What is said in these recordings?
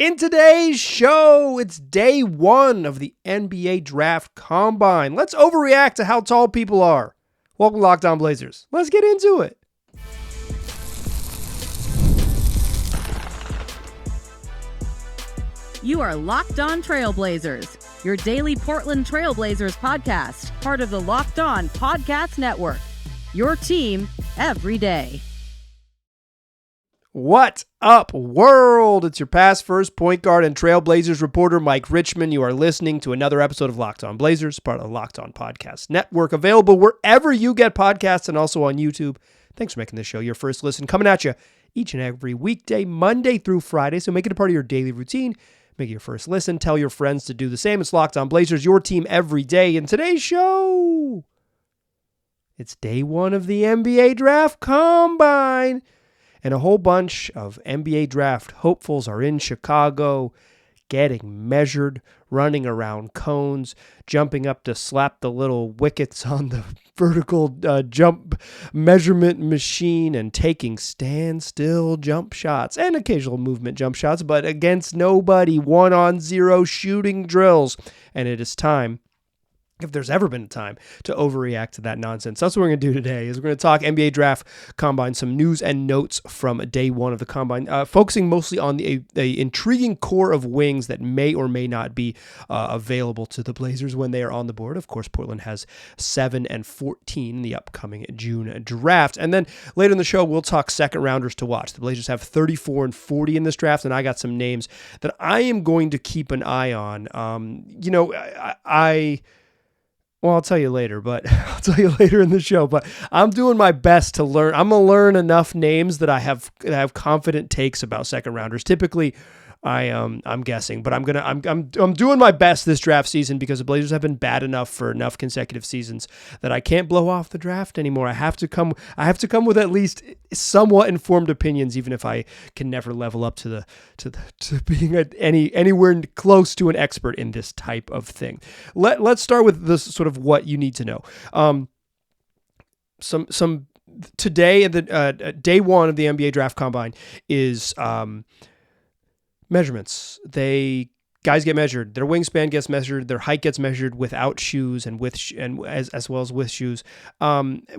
In today's show, it's day one of the NBA Draft Combine. Let's overreact to how tall people are. Welcome to Locked On Blazers. Let's get into it. You are Locked On Trailblazers, your daily Portland Trailblazers podcast, part of the Locked On Podcast Network. Your team every day. What up, world? It's your past first point guard and Trailblazers reporter, Mike Richmond. You are listening to another episode of Locked On Blazers, part of the Locked On Podcast Network, available wherever you get podcasts and also on YouTube. Thanks for making this show your first listen, coming at you each and every weekday, Monday through Friday. So make it a part of your daily routine. Make it your first listen. Tell your friends to do the same. It's Locked On Blazers, your team every day. In today's show, it's day one of the NBA Draft Combine. And a whole bunch of NBA draft hopefuls are in Chicago, getting measured, running around cones, jumping up to slap the little wickets on the vertical jump measurement machine, and taking standstill jump shots and occasional movement jump shots, but against nobody, 1-on-0 shooting drills. And it is time, if there's ever been a time, to overreact to that nonsense. That's what we're going to do today. Is we're going to talk NBA Draft Combine, some news and notes from day one of the Combine, focusing mostly on the intriguing core of wings that may or may not be available to the Blazers when they are on the board. Of course, Portland has 7 and 14 in the upcoming June draft. And then later in the show, we'll talk second rounders to watch. The Blazers have 34 and 40 in this draft, and I got some names that I am going to keep an eye on. Well, I'll tell you later, but I'll tell you later in the show. But I'm doing my best to learn. I'm gonna learn enough names that I have confident takes about second rounders. Typically, I'm guessing, but I'm doing my best this draft season because the Blazers have been bad enough for enough consecutive seasons that I can't blow off the draft anymore. I have to come with at least somewhat informed opinions, even if I can never level up to being anywhere close to an expert in this type of thing. Let's start with this sort of what you need to know. Some today, the day one of the NBA Draft Combine is measurements. Guys get measured. Their wingspan gets measured. Their height gets measured without shoes and as well as with shoes.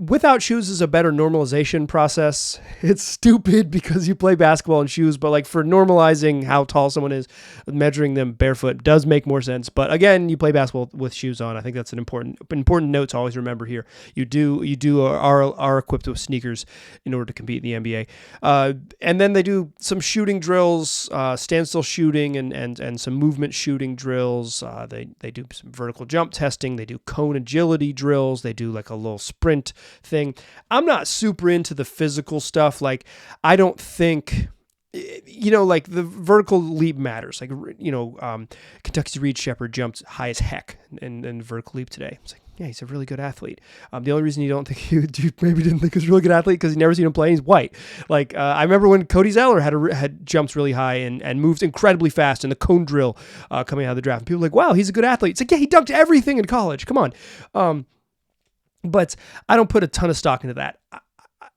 Without shoes is a better normalization process. It's stupid because you play basketball in shoes, but like for normalizing how tall someone is, measuring them barefoot does make more sense. But again, you play basketball with shoes on. I think that's an important note to always remember here. You are equipped with sneakers in order to compete in the NBA. And then they do some shooting drills, standstill shooting, and some movement shooting drills. They do some vertical jump testing. They do cone agility drills. They do like a little sprint thing. I'm not super into the physical stuff. Like, I don't think, like the vertical leap matters. Like, Kentucky's Reed Shepherd jumped high as heck in vertical leap today. It's like, yeah, he's a really good athlete. The only reason you don't think you maybe didn't think he was a really good athlete because you never seen him play. He's white. Like I remember when Cody Zeller had jumps really high and moved incredibly fast in the cone drill coming out of the draft. And people were like, wow, he's a good athlete. It's like, yeah, he dunked everything in college. Come on. But I don't put a ton of stock into that.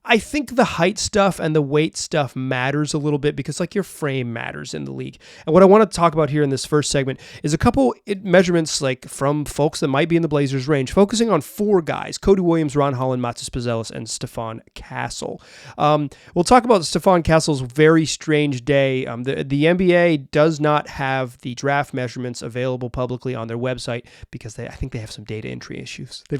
I think the height stuff and the weight stuff matters a little bit because like your frame matters in the league. And what I want to talk about here in this first segment is a couple measurements like from folks that might be in the Blazers range, focusing on 4 guys: Cody Williams, Ron Holland, Matas Buzelis, and Stephon Castle. We'll talk about Stephon Castle's very strange day. The NBA does not have the draft measurements available publicly on their website because I think they have some data entry issues. They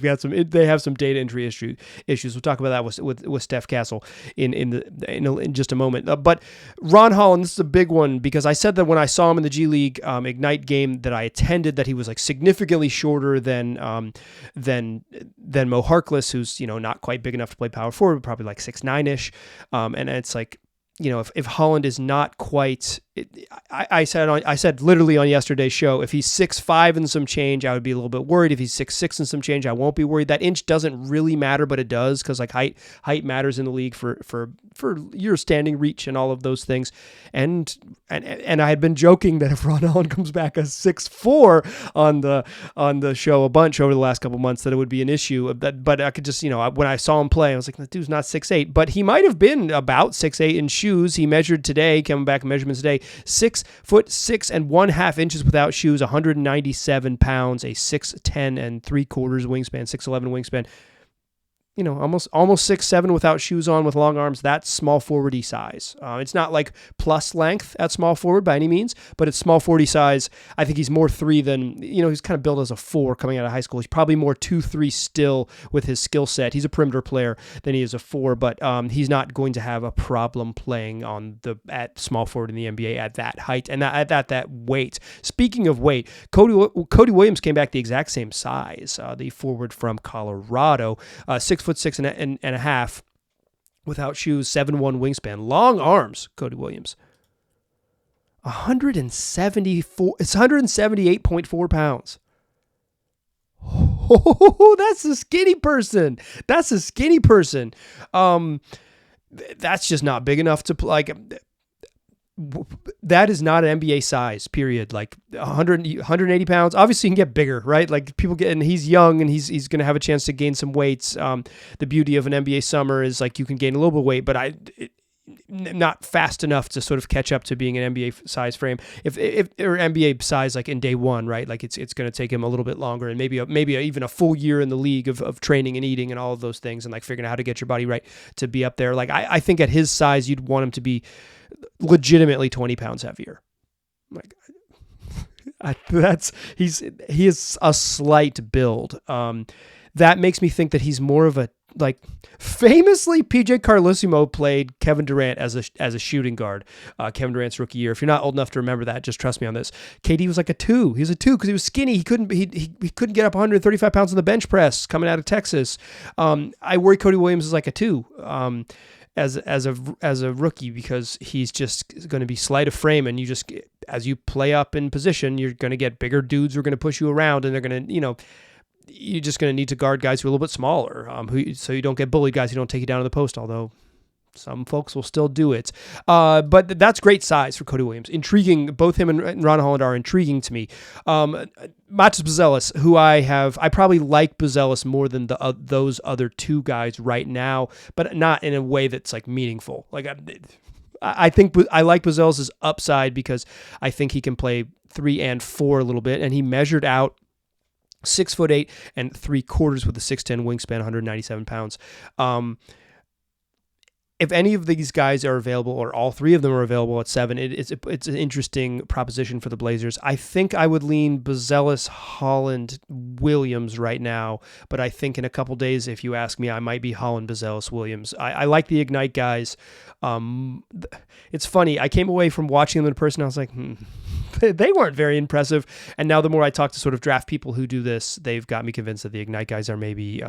have some data entry issues. We'll talk about that with Steph Castle in just a moment. But Ron Holland, this is a big one because I said that when I saw him in the G League Ignite game that I attended, that he was like significantly shorter than Mo Harkless, who's not quite big enough to play power forward, but probably like 6'9"-ish. And it's like, if Holland is not quite, I said literally on yesterday's show, if he's 6'5" and some change, I would be a little bit worried. If he's 6'6" and some change, I won't be worried. That inch doesn't really matter, but it does because like height matters in the league for your standing reach and all of those things. And I had been joking that if Ron Holland comes back as 6'4" on the show a bunch over the last couple months, that it would be an issue. But I could just when I saw him play, I was like, that dude's not 6'8", but he might have been about 6'8" in shoes. He measured today, coming back in measurements today. 6'6.5" without shoes, 197 pounds, a 6'10 3/4 wingspan, 6'11 wingspan. Almost 6'7" without shoes on with long arms. That's small forward-y size. It's not like plus length at small forward by any means, but it's small forward-y size. I think he's more 3 than, he's kind of built as a 4 coming out of high school. He's probably more 2-3 still with his skill set. He's a perimeter player than he is a 4, but he's not going to have a problem playing at small forward in the NBA at that height and at that weight. Speaking of weight, Cody Williams came back the exact same size, the forward from Colorado, 6'6.5" without shoes, 7'1" wingspan, long arms. Cody Williams, 178.4 pounds. Oh, that's a skinny person. That's just not big enough to play. That is not an NBA size, period. 180 pounds. Obviously, he can get bigger, right? And he's young and he's going to have a chance to gain some weights. The beauty of an NBA summer is you can gain a little bit of weight, but not fast enough to sort of catch up to being an NBA size frame. If or NBA size in day one, right? It's going to take him a little bit longer and maybe even a full year in the league of training and eating and all of those things and figuring out how to get your body right to be up there. I think at his size, you'd want him to be legitimately 20 pounds heavier. He is a slight build. That makes me think that he's more of a famously PJ Carlesimo played Kevin Durant as a shooting guard. Kevin Durant's rookie year. If you're not old enough to remember that, just trust me on this. KD was a 2. He was a 2 because he was skinny. He couldn't get up 135 pounds on the bench press coming out of Texas. I worry Cody Williams is a 2. As a rookie, because he's just going to be slight of frame, and as you play up in position, you're going to get bigger dudes who are going to push you around, and they're going to, you're just going to need to guard guys who are a little bit smaller, so you don't get bullied guys who don't take you down to the post, although some folks will still do it. But that's great size for Cody Williams. Intriguing. Both him and Ron Holland are intriguing to me. Matas Buzelis, who I probably like Buzelis more than those other 2 guys right now, but not in a way that's meaningful. I think I like Buzelis' upside because I think he can play 3 and 4 a little bit, and he measured out 6'8" 3/4 with a 6'10" wingspan, 197 pounds. If any of these guys are available, or all 3 of them are available at 7, it's an interesting proposition for the Blazers. I think I would lean Buzelis, Holland, Williams right now, but I think in a couple days, if you ask me, I might be Holland, Buzelis, Williams. I like the Ignite guys. It's funny. I came away from watching them in person. I was like, they weren't very impressive. And now the more I talk to sort of draft people who do this, they've got me convinced that the Ignite guys are maybe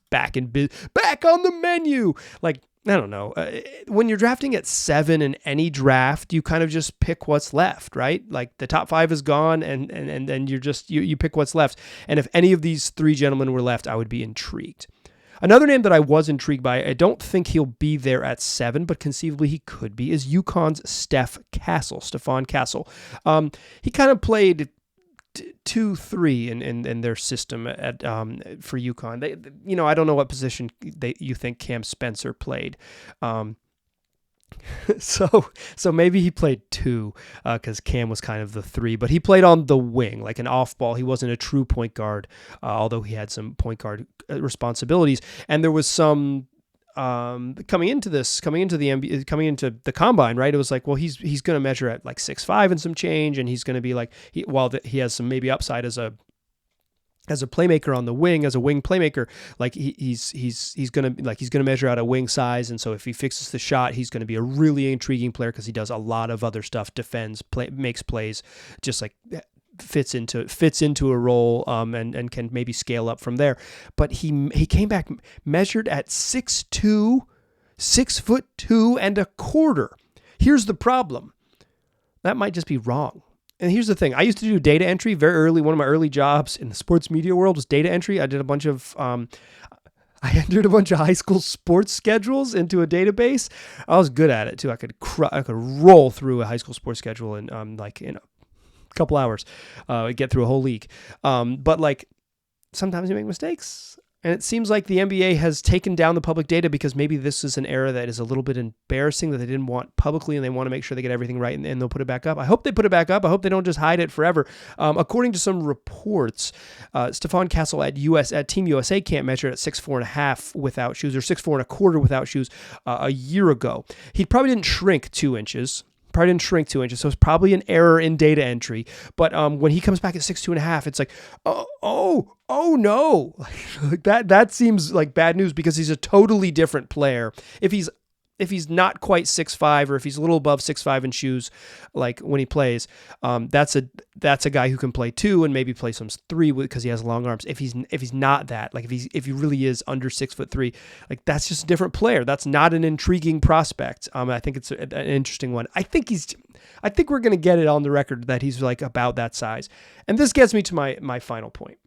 back on the menu. I don't know. When you're drafting at 7 in any draft, you kind of just pick what's left, right? The top 5 is gone, and then you pick what's left. And if any of these 3 gentlemen were left, I would be intrigued. Another name that I was intrigued by, I don't think he'll be there at 7, but conceivably he could be, is UConn's Stephon Castle. He kind of played 2-3 in their system for UConn. I don't know what position you think Cam Spencer played. So maybe he played 2 because Cam was kind of the 3, but he played on the wing, like an off ball. He wasn't a true point guard, although he had some point guard responsibilities. And there was some coming into the combine, right? It was he's going to measure at 6'5" and some change, and he's going to be he has some maybe upside as a playmaker on the wing, as a wing playmaker, he's gonna measure out a wing size, and so if he fixes the shot, he's gonna be a really intriguing player because he does a lot of other stuff, defends, makes plays, just fits into a role, and can maybe scale up from there. But he came back measured at 6'2", 6'2.25". Here's the problem. That might just be wrong. And here's the thing. I used to do data entry very early. One of my early jobs in the sports media world was data entry. I did a bunch of, I entered a bunch of high school sports schedules into a database. I was good at it too. I could roll through a high school sports schedule in a couple hours, get through a whole league. But sometimes you make mistakes. And it seems like the NBA has taken down the public data because maybe this is an era that is a little bit embarrassing that they didn't want publicly, and they want to make sure they get everything right, and they'll put it back up. I hope they put it back up. I hope they don't just hide it forever. According to some reports, Stephon Castle at Team USA can't measure at 6'4.5" without shoes, or 6'4.25" without shoes a year ago. He probably didn't shrink 2 inches. So it's probably an error in data entry. But when he comes back at 6'2.5", it's like, oh no, like that seems like bad news, because he's a totally different player. If he's not quite 6'5", or if he's a little above 6'5" in shoes, like when he plays, that's a guy who can play 2 and maybe play some 3 because he has long arms. If he's not that, like if he really is under 6'3", like that's just a different player. That's not an intriguing prospect. I think it's an interesting one. I think we're gonna get it on the record that he's like about that size. And this gets me to my final point.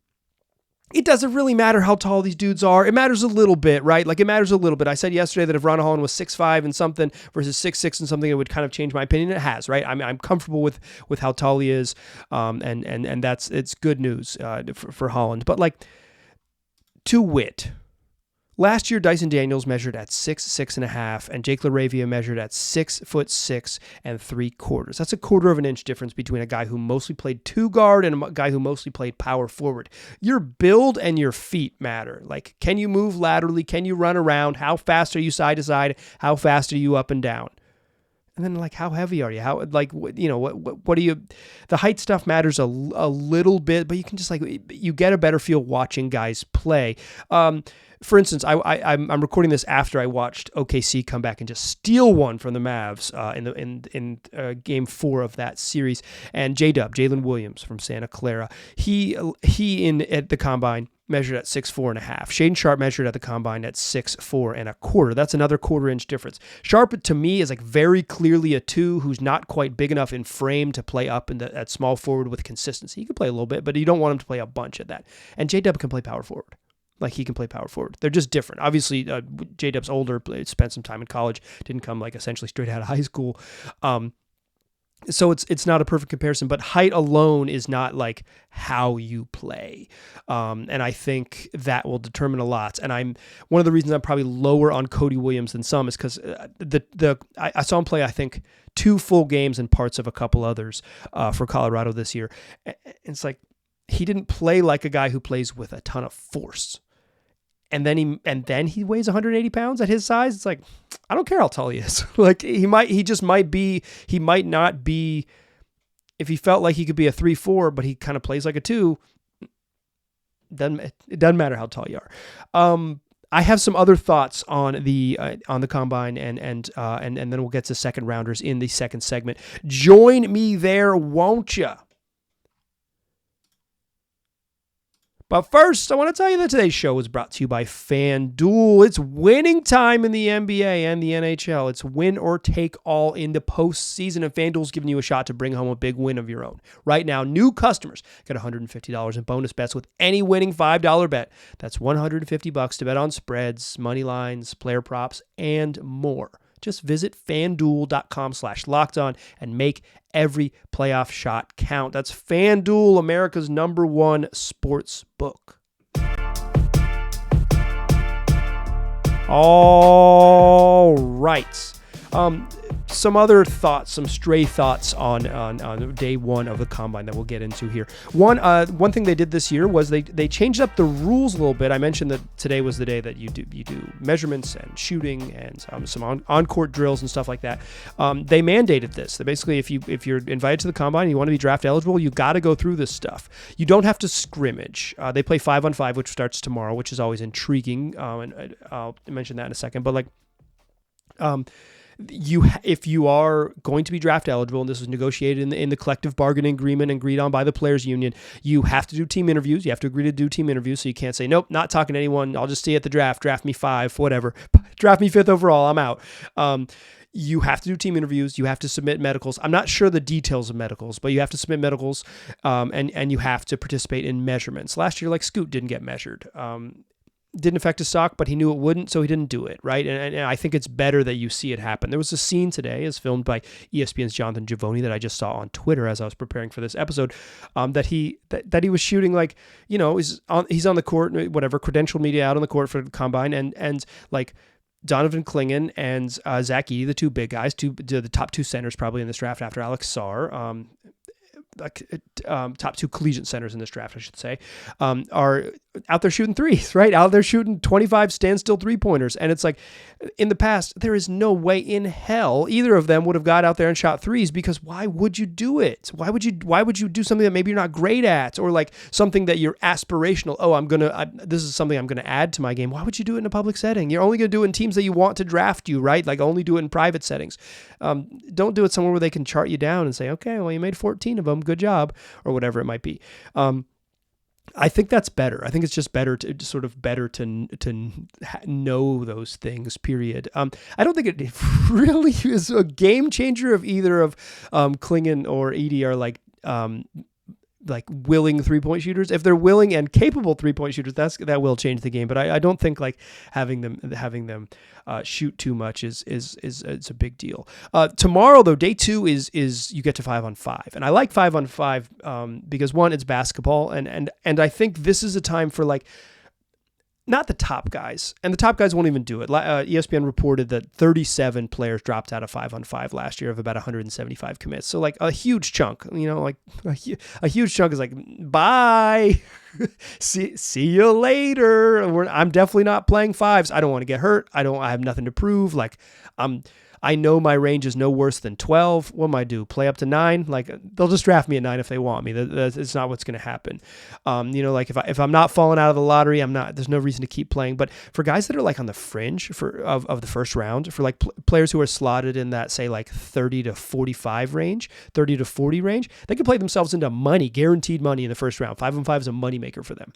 It doesn't really matter how tall these dudes are. It matters a little bit, right? Like, it matters a little bit. I said yesterday that if Ron Holland was 6'5" and something versus 6'6" and something, it would kind of change my opinion. It has, right? I'm comfortable with how tall he is, and it's good news for Holland. But like, to wit, last year Dyson Daniels measured at 6'6.5", and Jake LaRavia measured at 6'6" and 3/4. That's a 1/4 of an inch difference between a guy who mostly played 2 guard and a guy who mostly played power forward. Your build and your feet matter. Like, can you move laterally? Can you run around? How fast are you side to side? How fast are you up and down? And then, like, how heavy are you? How, like, what do you, the height stuff matters a little bit, but you can just, like, you get a better feel watching guys play. For instance, I'm recording this after I watched OKC come back and just steal one from the Mavs in game 4 of that series. And Jalen Williams from Santa Clara, he at the combine measured at 6'4.5". Shaden Sharp measured at the combine at 6'4.25". That's another 1/4 inch difference. Sharp, to me, is like very clearly a 2 who's not quite big enough in frame to play up at small forward with consistency. He can play a little bit, but you don't want him to play a bunch at that. And J-Dub can play power forward. Like, he can play power forward. They're just different. Obviously, J-Dub's older, spent some time in college, didn't come like essentially straight out of high school. So it's not a perfect comparison, but height alone is not like how you play. And I think that will determine a lot. And one of the reasons I'm probably lower on Cody Williams than some is because I saw him play, I think, 2 full games and parts of a couple others for Colorado this year. And it's like, he didn't play like a guy who plays with a ton of force. And then he weighs 180 pounds at his size. It's like, I don't care how tall he is. Like, he might not be, if he felt like he could be a 3-4, but he kind of plays like a 2, it doesn't matter how tall you are. I have some other thoughts on the combine, and then we'll get to second rounders in the second segment. Join me there, won't you? But first, I want to tell you that today's show is brought to you by FanDuel. It's winning time in the NBA and the NHL. It's win or take all into postseason, and FanDuel's giving you a shot to bring home a big win of your own. Right now, new customers get $150 in bonus bets with any winning $5 bet. That's $150 to bet on spreads, money lines, player props, and more. Just visit FanDuel.com/lockedon and make every playoff shot count. That's FanDuel, America's #1 sports book. All right. Some other thoughts, some stray thoughts on day 1 of the combine that we'll get into here. One thing they did this year was they changed up the rules a little bit. I mentioned that today was the day that you do measurements and shooting and some on-court drills and stuff like that. They mandated this. That basically, if you're invited to the combine and you want to be draft eligible, you got to go through this stuff. You don't have to scrimmage. They play 5-on-5, which starts tomorrow, which is always intriguing. And I'll mention that in a second. But like, if you are going to be draft eligible, and this was negotiated in the collective bargaining agreement and agreed on by the players union, you have to do team interviews. You have to agree to do team interviews. So you can't say, nope, not talking to anyone. I'll just see you at the draft me 5, whatever, draft me 5th overall. I'm out. You have to do team interviews. You have to submit medicals. I'm not sure the details of medicals, but you have to submit medicals, and you have to participate in measurements. Last year, like, Scoot didn't get measured. didn't affect his stock, but he knew it wouldn't, so he didn't do it, right? And I think it's better that you see it happen. There was a scene today, as filmed by ESPN's Jonathan Givony, that I just saw on Twitter as I was preparing for this episode, that he was shooting, like, he's on the court, whatever, credentialed media out on the court for the combine, and like Donovan Clingan and Zach Edey, the two big guys, the top two centers probably in this draft after Alex Sarr, top two collegiate centers in this draft, I should say, are out there shooting threes, right? Out there shooting 25 standstill three-pointers. And it's like, in the past, there is no way in hell either of them would have got out there and shot threes, because why would you do it? Why would you do something that maybe you're not great at, or like something that you're aspirational? Oh, this is something I'm going to add to my game. Why would you do it in a public setting? You're only going to do it in teams that you want to draft you, right? Like, only do it in private settings. Don't do it somewhere where they can chart you down and say, okay, well, you made 14 of them. Good job, or whatever it might be. I think that's better. I think it's just better to know those things, period. I don't think it really is a game changer if either of Clingan or Edey are like willing three-point shooters. If they're willing and capable three-point shooters, that will change the game. But I don't think like having them shoot too much is a big deal. Tomorrow though, day 2 is you get to 5-on-5, and I like 5-on-5 because one, it's basketball, and I think this is a time for like, not the top guys, and the top guys won't even do it. ESPN reported that 37 players dropped out of 5-on-5 last year of about 175 commits. So like a huge chunk, like a huge chunk is like, bye, see you later. I'm definitely not playing fives. I don't want to get hurt. I have nothing to prove. Like, I know my range is no worse than 12. What am I do? Play up to 9? Like, they'll just draft me at 9 if they want me. It's not what's going to happen. Like if I'm not falling out of the lottery, there's no reason to keep playing. But for guys that are like on the fringe of the first round, for like players who are slotted in that, say, like 30 to 45 range, 30 to 40 range, they can play themselves into money, guaranteed money in the first round. 5-on-5 is a moneymaker for them.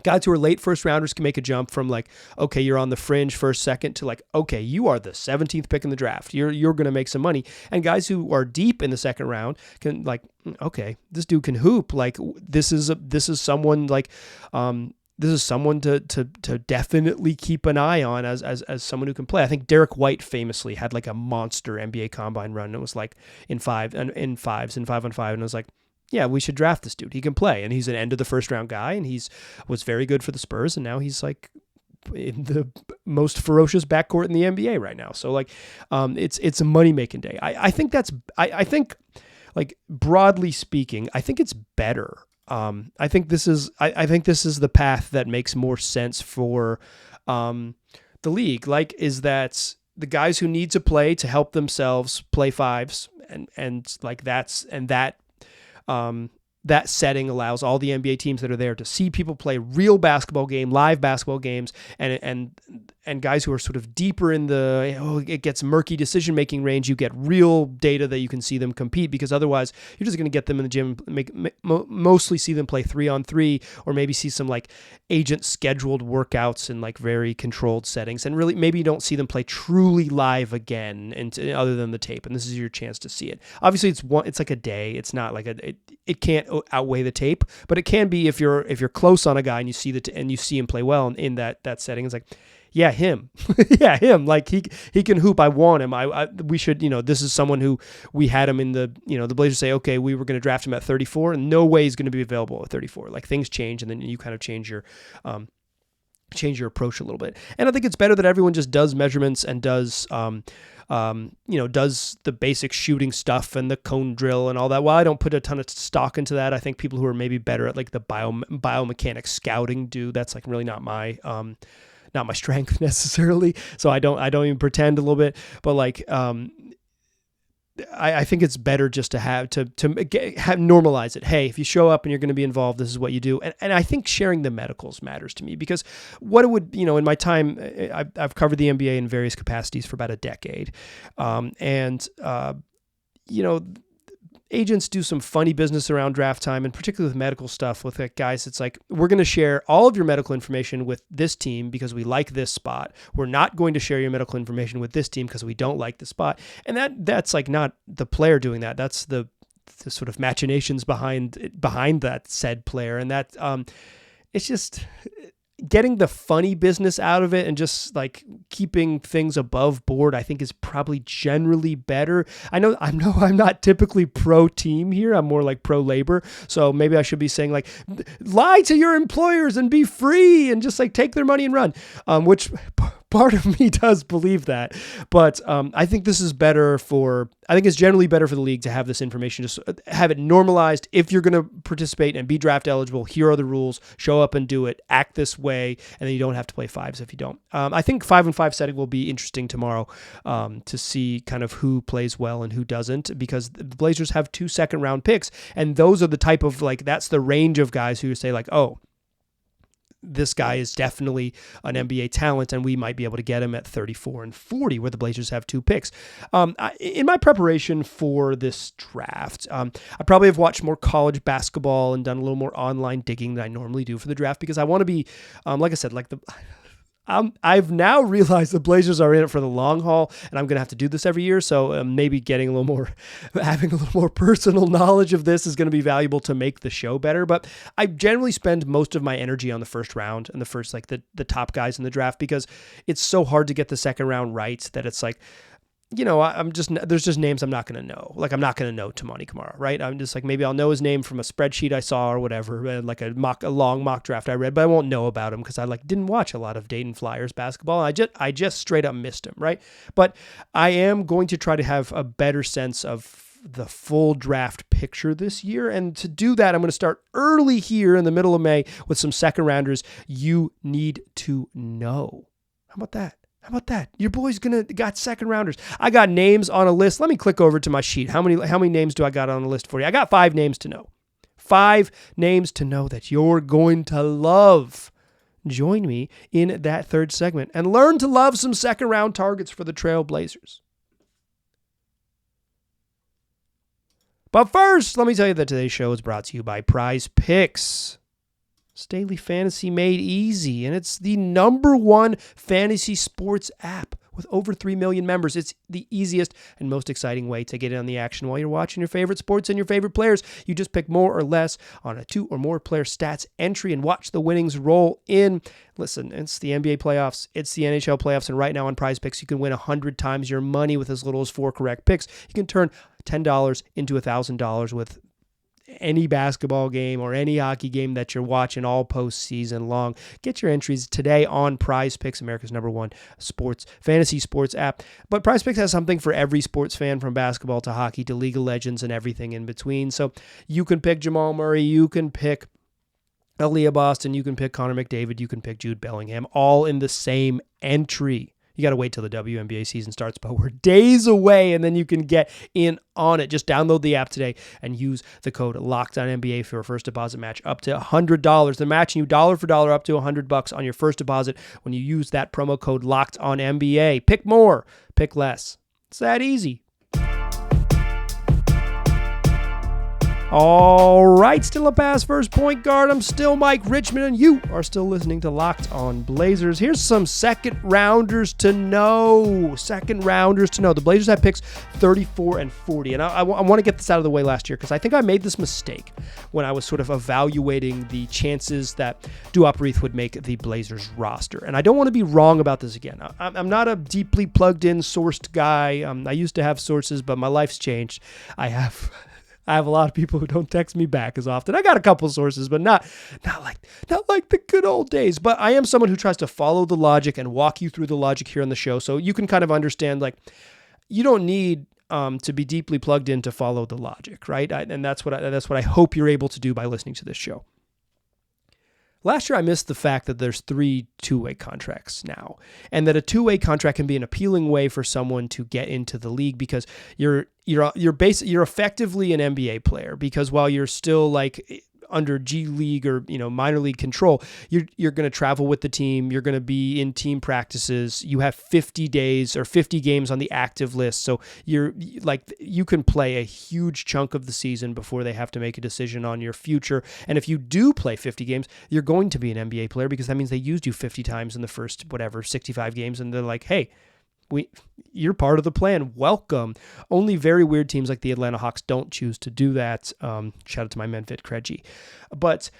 Guys who are late first rounders can make a jump from like, okay, you're on the fringe first, second, to like, okay, you are the 17th pick in the draft. You're going to make some money. And guys who are deep in the second round can like, okay, this dude can hoop. Like, this is someone like, this is someone to definitely keep an eye on as someone who can play. I think Derek White famously had like a monster NBA combine run. It was like in 5-on-5, and it was like, yeah, we should draft this dude. He can play, and he's an end of the first round guy, and was very good for the Spurs, and now he's like in the most ferocious backcourt in the NBA right now. So like, it's a money making day. I think like, broadly speaking, I think it's better. I think this is the path that makes more sense for the league. Like, is that the guys who need to play to help themselves play fives, and like that setting allows all the NBA teams that are there to see people play real basketball game, live basketball games, and guys who are sort of deeper in it gets murky decision-making range, you get real data that you can see them compete, because otherwise you're just going to get them in the gym, mostly see them play 3-on-3, or maybe see some like agent scheduled workouts in like very controlled settings, and really maybe you don't see them play truly live again, other than the tape, and this is your chance to see it. Obviously it's like a day. It's not like it can't outweigh the tape, but it can be if you're close on a guy and you see and you see him play well in that setting. It's like, yeah, him. Yeah, him. Like, he can hoop. I want him. We should, this is someone who we had him in the Blazers say, okay, we were going to draft him at 34, and no way he's going to be available at 34. Like, things change, and then you kind of change your approach a little bit. And I think it's better that everyone just does measurements and does the basic shooting stuff and the cone drill and all that. While I don't put a ton of stock into that, I think people who are maybe better at like the biomechanics scouting do. That's like really not my strength necessarily. So I don't even pretend a little bit, but like, I think it's better just to have normalize it. Hey, if you show up and you're going to be involved, this is what you do. And I think sharing the medicals matters to me, because what it would, in my time, I've covered the NBA in various capacities for about a decade. Agents do some funny business around draft time, and particularly with medical stuff with like guys. It's like, we're going to share all of your medical information with this team because we like this spot. We're not going to share your medical information with this team because we don't like the spot. And that's like not the player doing that. That's the sort of machinations behind that said player. And that it's just, getting the funny business out of it and just like keeping things above board, I think is probably generally better. I know I'm not typically pro team here. I'm more like pro labor. So maybe I should be saying like, lie to your employers and be free and just like take their money and run, which part of me does believe that. But I think this is I think it's generally better for the league to have this information, just have it normalized. If you're going to participate and be draft eligible, here are the rules, show up and do it, act this way, and then you don't have to play fives if you don't. I think 5-and-5 setting will be interesting tomorrow to see kind of who plays well and who doesn't, because the Blazers have 2 second-round picks, and those are the type of, like, that's the range of guys who say, like, oh, this guy is definitely an NBA talent, and we might be able to get him at 34 and 40, where the Blazers have 2 picks. In my preparation for this draft, I probably have watched more college basketball and done a little more online digging than I normally do for the draft, because I want to be, like I said, I've now realized the Blazers are in it for the long haul, and I'm going to have to do this every year. So maybe having a little more personal knowledge of this is going to be valuable to make the show better. But I generally spend most of my energy on the first round and the first, like the top guys in the draft, because it's so hard to get the second round right that it's like, you know, there's just names I'm not going to know. Like, I'm not going to know Tamani Kamara, right? I'm just like, maybe I'll know his name from a spreadsheet I saw or whatever, like a long mock draft I read, but I won't know about him because I didn't watch a lot of Dayton Flyers basketball. I just straight up missed him, right? But I am going to try to have a better sense of the full draft picture this year. And to do that, I'm going to start early here in the middle of May with some second rounders you need to know. How about that? How about that? Your boy's got second rounders. I got names on a list. Let me click over to my sheet. How many names do I got on the list for you? I got 5 names to know. 5 names to know that you're going to love. Join me in that third segment and learn to love some second round targets for the Trail Blazers. But first, let me tell you that today's show is brought to you by PrizePicks. It's daily fantasy made easy, and it's the #1 fantasy sports app with over 3 million members. It's the easiest and most exciting way to get in on the action while you're watching your favorite sports and your favorite players. You just pick more or less on a 2 or more player stats entry and watch the winnings roll in. Listen, it's the NBA playoffs, it's the NHL playoffs, and right now on PrizePicks, you can win 100 times your money with as little as 4 correct picks. You can turn $10 into $1,000 with any basketball game or any hockey game that you're watching all postseason long. Get your entries today on PrizePicks, America's #1 fantasy sports app. But PrizePicks has something for every sports fan, from basketball to hockey to League of Legends and everything in between. So you can pick Jamal Murray, you can pick Aaliyah Boston, you can pick Connor McDavid, you can pick Jude Bellingham, all in the same entry. You got to wait till the WNBA season starts, but we're days away, and then you can get in on it. Just download the app today and use the code LOCKEDONNBA for a first deposit match up to $100. They're matching you dollar for dollar up to $100 on your first deposit when you use that promo code LOCKEDONNBA. Pick more, pick less. It's that easy. All right, still a pass first point guard. I'm still Mike Richmond, and you are still listening to Locked On Blazers. Here's some second rounders to know. The Blazers have picks 34 and 40, and I want to get this out of the way last year, because I think I made this mistake when I was sort of evaluating the chances that Duop Reith would make the Blazers roster, and I don't want to be wrong about this again. I'm not a deeply plugged-in sourced guy. I used to have sources, but my life's changed. I have a lot of people who don't text me back as often. I got a couple sources, but not like the good old days. But I am someone who tries to follow the logic and walk you through the logic here on the show, so you can kind of understand, like, you don't need to be deeply plugged in to follow the logic, right? And that's what I hope you're able to do by listening to this show. Last year, I missed the fact that there's 3 two-way contracts now, and that a two-way contract can be an appealing way for someone to get into the league, because you're effectively an NBA player, because while you're still like under G League or minor league control, you're going to travel with the team, you're going to be in team practices, you have 50 days or 50 games on the active list, so you can play a huge chunk of the season before they have to make a decision on your future. And if you do play 50 games, you're going to be an NBA player, because that means they used you 50 times in the first 65 games, and they're like, hey, you're part of the plan. Welcome. Only very weird teams like the Atlanta Hawks don't choose to do that. Shout out to my man Vit Krejci. But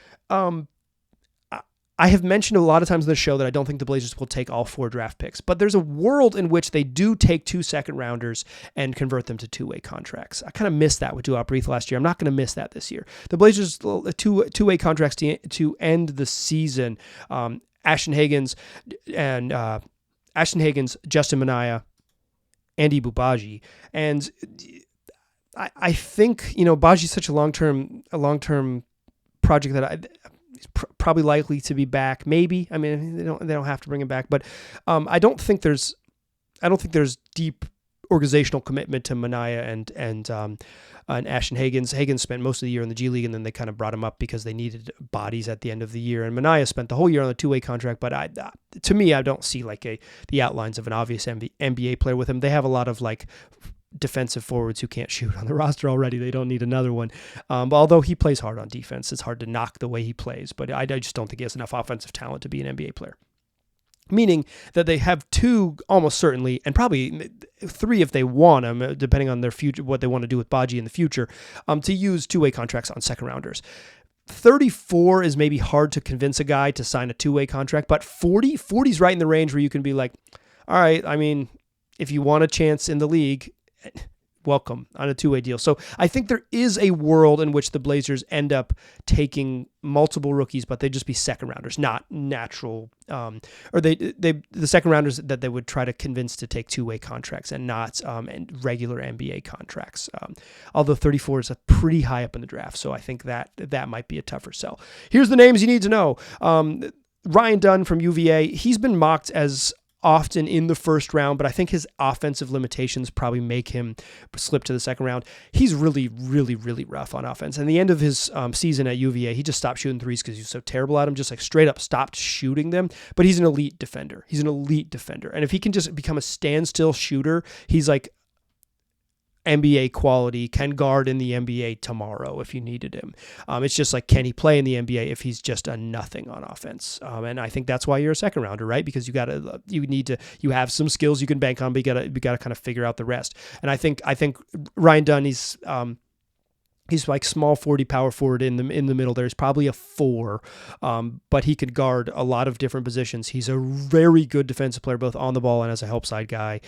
I have mentioned a lot of times in the show that I don't think the Blazers will take all 4 draft picks, but there's a world in which they do take 2 second-rounders and convert them to two-way contracts. I kind of missed that with Duop Reith last year. I'm not going to miss that this year. The Blazers, two-way contracts to end the season. Ashton Hagans, Justin Minaya, Andy Bubaji. And I think, Baji's such a long-term project that he's probably likely to be back. Maybe. I mean, they don't have to bring him back, but I don't think there's deep organizational commitment to Minaya and Ashton Hagans. Hagans spent most of the year in the G League, and then they kind of brought him up because they needed bodies at the end of the year. And Minaya spent the whole year on a two-way contract, but to me, I don't see the outlines of an obvious NBA player with him. They have a lot of defensive forwards who can't shoot on the roster already. They don't need another one. Although he plays hard on defense, it's hard to knock the way he plays, but I just don't think he has enough offensive talent to be an NBA player. Meaning that they have 2 almost certainly, and probably 3 if they want them, depending on their future, what they want to do with Baji in the future, to use two-way contracts on second rounders. 34 is maybe hard to convince a guy to sign a two-way contract, but 40 is right in the range where you can be like, all right, I mean, if you want a chance in the league, welcome on a two-way deal. So I think there is a world in which the Blazers end up taking multiple rookies, but they'd just be second rounders, not natural, or the second rounders that they would try to convince to take two-way contracts and not regular NBA contracts. Although 34 is a pretty high up in the draft, so I think that might be a tougher sell. Here's the names you need to know. Ryan Dunn from UVA, he's been mocked as often in the first round, but I think his offensive limitations probably make him slip to the second round. He's really, really, really rough on offense. And the end of his season at UVA, he just stopped shooting threes because he was so terrible at them, just straight up stopped shooting them. But he's an elite defender. And if he can just become a standstill shooter, he's NBA quality, can guard in the NBA tomorrow if you needed him. It's just can he play in the NBA if he's just a nothing on offense? And I think that's why you're a second rounder, right? Because you have some skills you can bank on, but you gotta kind of figure out the rest. And I think Ryan Dunn, he's small 40 power forward in the middle. There's probably a 4, but he could guard a lot of different positions. He's a very good defensive player, both on the ball and as a help side guy.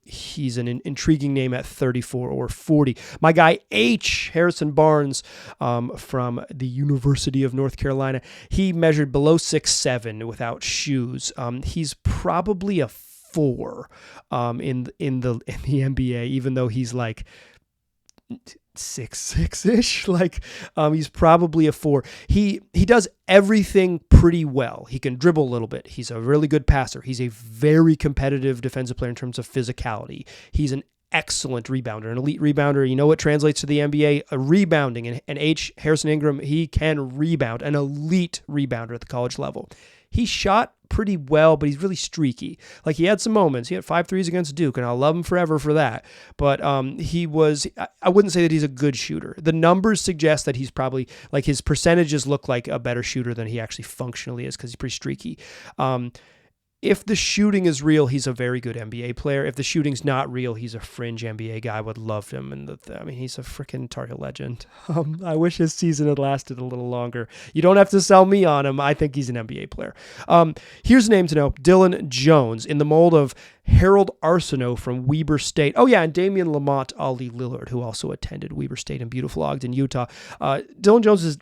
He's an intriguing name at 34 or 40. My guy Harrison Barnes from the University of North Carolina. He measured below 6'7" without shoes. He's probably a 4 in the NBA, even though he's 6'6"-ish. He's probably a 4. He does everything pretty well. He can dribble a little bit. He's a really good passer. He's a very competitive defensive player in terms of physicality. He's an excellent rebounder, an elite rebounder. You know what translates to the NBA? A rebounding. And Harrison Ingram, he can rebound, an elite rebounder at the college level. He shot pretty well, but he's really streaky. He had some moments. He had 5 threes against Duke, and I'll love him forever for that. But I wouldn't say that he's a good shooter. The numbers suggest that he's probably, his percentages look like a better shooter than he actually functionally is because he's pretty streaky. If the shooting is real, he's a very good NBA player. If the shooting's not real, he's a fringe NBA guy. I would love him. And he's a freaking Target legend. I wish his season had lasted a little longer. You don't have to sell me on him. I think he's an NBA player. Here's a name to know. Dylan Jones, in the mold of Harold Arsenault from Weber State. Oh, yeah, and Damian Lamont Ali Lillard, who also attended Weber State in beautiful Ogden, Utah. Dylan Jones is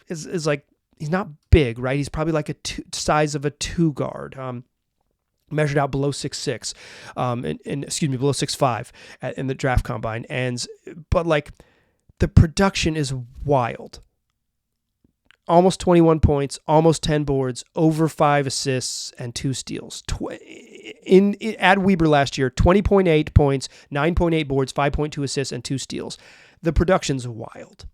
he's not big, right? He's probably size of a 2 guard. Measured out below 6'6", below 6'5" in the draft combine. But the production is wild. Almost 21 points, almost 10 boards, over 5 assists, and 2 steals. At Weber last year, 20.8 points, 9.8 boards, 5.2 assists, and 2 steals. The production's wild.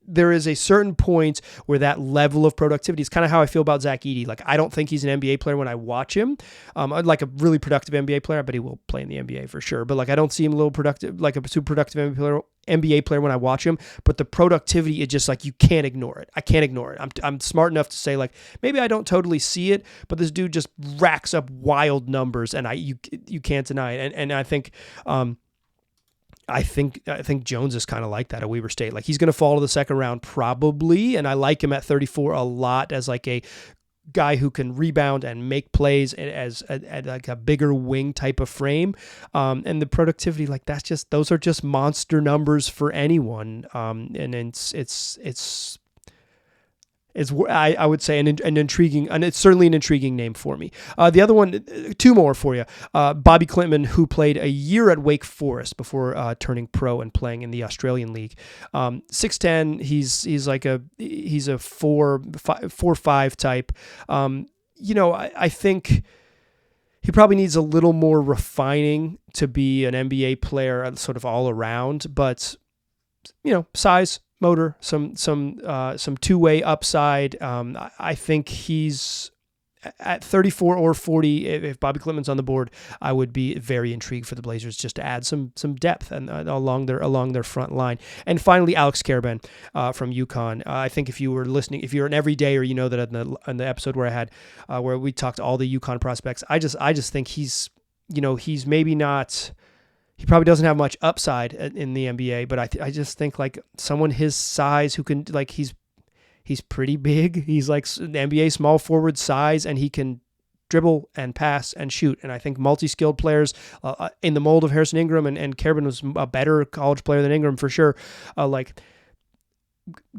There is a certain point where that level of productivity is kind of how I feel about Zach Edey. I don't think he's an NBA player when I watch him. I'd like a really productive NBA player, but he will play in the NBA for sure. But I don't see him a super productive NBA player when I watch him. But the productivity is just you can't ignore it. I can't ignore it. I'm smart enough to say maybe I don't totally see it, but this dude just racks up wild numbers, and you can't deny it. And I think I think Jones is kind of like that at Weber State. Like he's going to fall to the second round probably, and I like him at 34 a lot as like a guy who can rebound and make plays as like a bigger wing type of frame, and the productivity, like those are just monster numbers for anyone, and I would say an intriguing, and it's certainly an intriguing name for me. The other one, two more for you. Bobby Klintman, who played a year at Wake Forest before turning pro and playing in the Australian League. 6'10", he's a 4-5 type. I think he probably needs a little more refining to be an NBA player, sort of all around, but size, motor, some two-way upside. I think he's at 34 or 40. If Bobby Klintman's on the board, I would be very intrigued for the Blazers just to add some depth and along their front line. And finally, Alex Karaban from UConn. I think if you're an everydayer, you know that in the episode where I had where we talked all the UConn prospects, I just think he's maybe not. He probably doesn't have much upside in the NBA, but I just think like someone his size who can, like, he's pretty big. He's like an NBA small forward size, and he can dribble and pass and shoot. And I think multi-skilled players in the mold of Harrison Ingram, and Karaban was a better college player than Ingram for sure. Like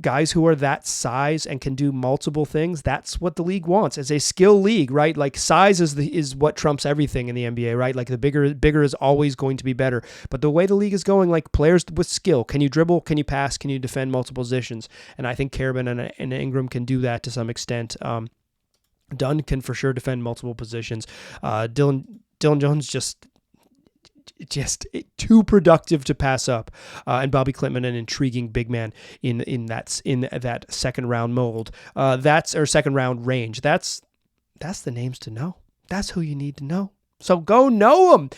guys who are that size and can do multiple things, that's what the league wants. It's a skill league, right? Like size is what trumps everything in the NBA, right? Like the bigger is always going to be better. But the way the league is going, like players with skill, can you dribble? Can you pass? Can you defend multiple positions? And I think Karaban and Ingram can do that to some extent. Dunn can for sure defend multiple positions. Dylan Jones just too productive to pass up, and Bobby Klintman, an intriguing big man in that second round mold, second round range. That's the names to know. That's who you need to know. So go know them.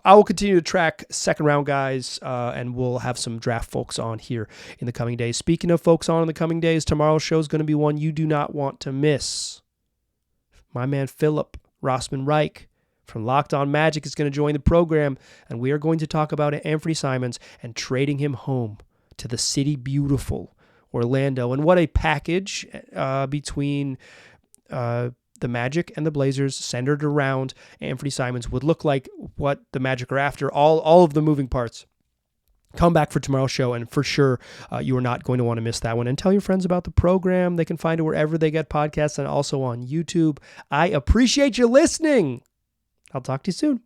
I will continue to track second round guys, and we'll have some draft folks on here in the coming days. Speaking of folks on in the coming days, tomorrow's show is going to be one you do not want to miss. My man Philip Rossman Reich from Locked On Magic is going to join the program, and we are going to talk about Anthony Simons and trading him home to the city beautiful Orlando, and what a package between the Magic and the Blazers centered around Anthony Simons would look like, what the Magic are after, all of the moving parts. Come back for tomorrow's show, and for sure, you are not going to want to miss that one. And tell your friends about the program. They can find it wherever they get podcasts and also on YouTube. I appreciate you listening. I'll talk to you soon.